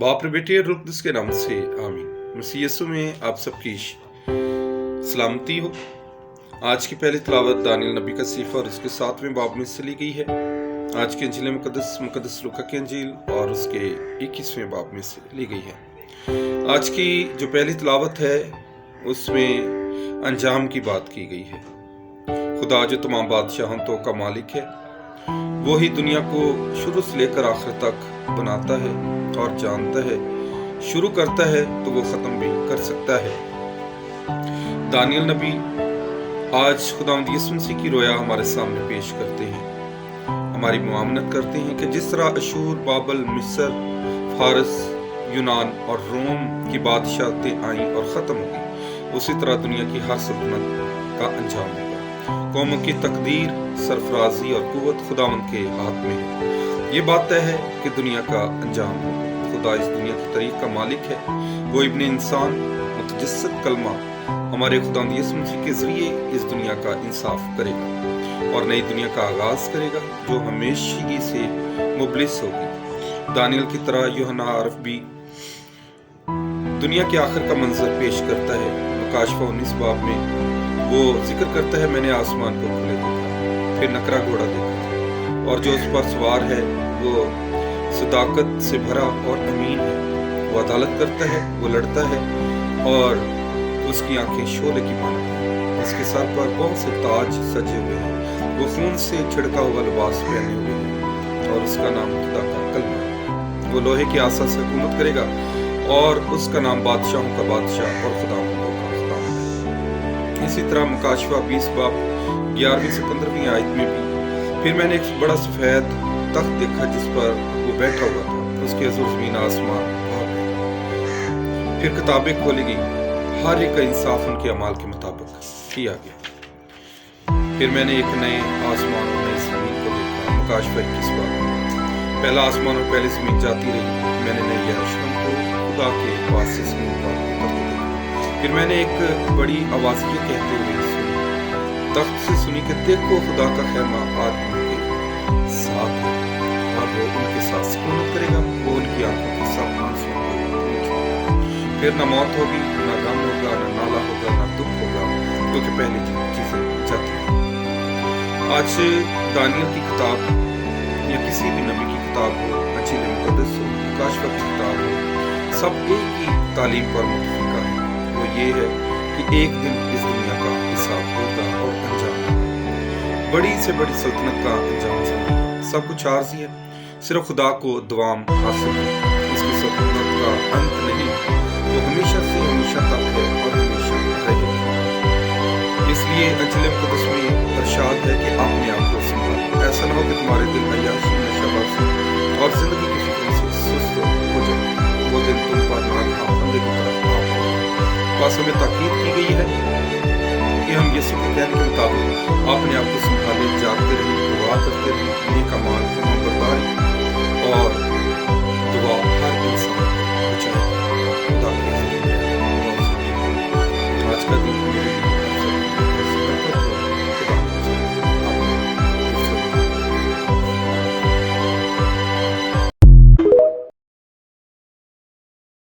बाप रे बेटे और रुकदस के नाम से आमीन। मसीह यीशु में आप सबकी सलामती हो। आज की पहली तिलावत दानियल नबी का सीफा और उसके 7वें बाब में से ली गई है। आज की अंजील मुकद्दस लूका की अंजील और उसके 21वें बाब में से ली गई है। आज की जो पहली तिलावत है उसमें अंजाम की बात की गई है। खुदा जो तमाम बादशाहों का मालिक है, वो ही दुनिया को शुरू से लेकर आखिर तक बनाता है और जानता है। शुरू करता है तो वो ख़त्म भी कर सकता है। दानियल नबी आज खुदावंद यीशु मसीह की रोया हमारे सामने पेश करते हैं, हमारी मुआमनत करते हैं कि जिस तरह अशूर, बाबल, मिस्र, फारस, यूनान और रोम की बादशाहतें आईं और ख़त्म हो गई, उसी तरह दुनिया की हर सल्तनत का अंजाम होगा। कौमों की तकदीर, सरफराजी और कुव्वत खुदावंद के हाथ में है। ये बात तय है कि दुनिया का अंजाम होगा। खुदा इस दुनिया की तारीख का मालिक है। वो इब्ने इंसान मुतजस्सद कलमा हमारे खुदावंद यीशु मसीह के जरिए इस दुनिया का इंसाफ करेगा और नई दुनिया का आगाज करेगा जो हमेशगी से मुबलिस होगी। दानियल की तरह यूहन्ना आरफ भी दुनिया के आखिर का मंजर पेश करता है। मुकाशफा 19 बाब में वो जिक्र करता है, मैंने आसमान को खुले देखा, फिर नकरा घोड़ा देखा और जो उस पर सवार है वो सदाकत से भरा और अमीन है। वो अदालत करता है, वो लड़ता है और उसकी आंखें शोले की मानद हैं। उसके सर पर बहुत से ताज सजे हुए हैं। वो खून से छिड़का हुआ लिबास पहने हुए है और उसका नाम खुदा का कलमा है। वो लोहे की आसा से हुकूमत करेगा और उसका नाम बादशाहों का बादशाह और खुदावंदों का खुदा है। इसी तरह मुकाशफा 20 बाब 11वीं से 15वीं आयत में भी फिर मैंने एक बड़ा सफेद तख्त देखा जिस पर वो बैठा हुआ था। उसके हुजूर ज़मीन आसमान भाग गए। फिर किताबें खोली गई, हर एक का इंसाफ उनके अमाल के मुताबिक किया गया। फिर मैंने एक नए आसमान और नई ज़मीन को देखा। मुकाशफा 21 बाब। पहला आसमान और पहली ज़मीन जाती रही। मैंने नई यरूशलेम को खुदा के पास से ज़मीन पर उतरते देखा। फिर मैंने एक बड़ी आवाज़ ये कहते हुए सुनी, तख्त से सुनी कि देखो खुदा का खैमा आदमी के साथ है और वो उनके साथ सुकूनत करेगा। वो उनकी आंखों के सब आंसुओं को पोंछेगा। फिर न मौत होगी, न गम होगा, न नाला होगा, न दुख होगा, क्योंकि पहली चीजें जाती हैं। आज दानियल की किताब या किसी भी नबी की किताब हो, अंजील मुकद्दस हो, मुकाशफा की किताब हो, सब एक ही तालीम पर मुतफिका है। वो ये है कि एक दिन इस दुनिया का हिसाब होगा और अंजाम होगा। बड़ी से बड़ी सल्तनत का अंजाम होगा। सब कुछ आर्जी है, सिर्फ खुदा को दुआम हासिल है। इसकी सल्तनत का अंत नहीं, वो हमेशा से हमेशा तक है और हमेशा रहेगा। इसलिए अंजील मुकद्दस में इरशाद है कि अपने आप को संभालो। ऐसा न हो कि तुम्हारे दिल में याशी, नशाबाजी और जिंदगी की फिक्र से सुस्त हो जाए। वो दिन तुम पर नाक अंधे की तरफ पास हमें ताकीद की गई है कि हम यीशु के कहने के मुताबिक अपने आप को संभाले, जागते रहे, दुआ करते रहे, नेक अमाल, ईमानदारी और दुआ हर इंसान को चाहिए। आज का दिन मेरे लिए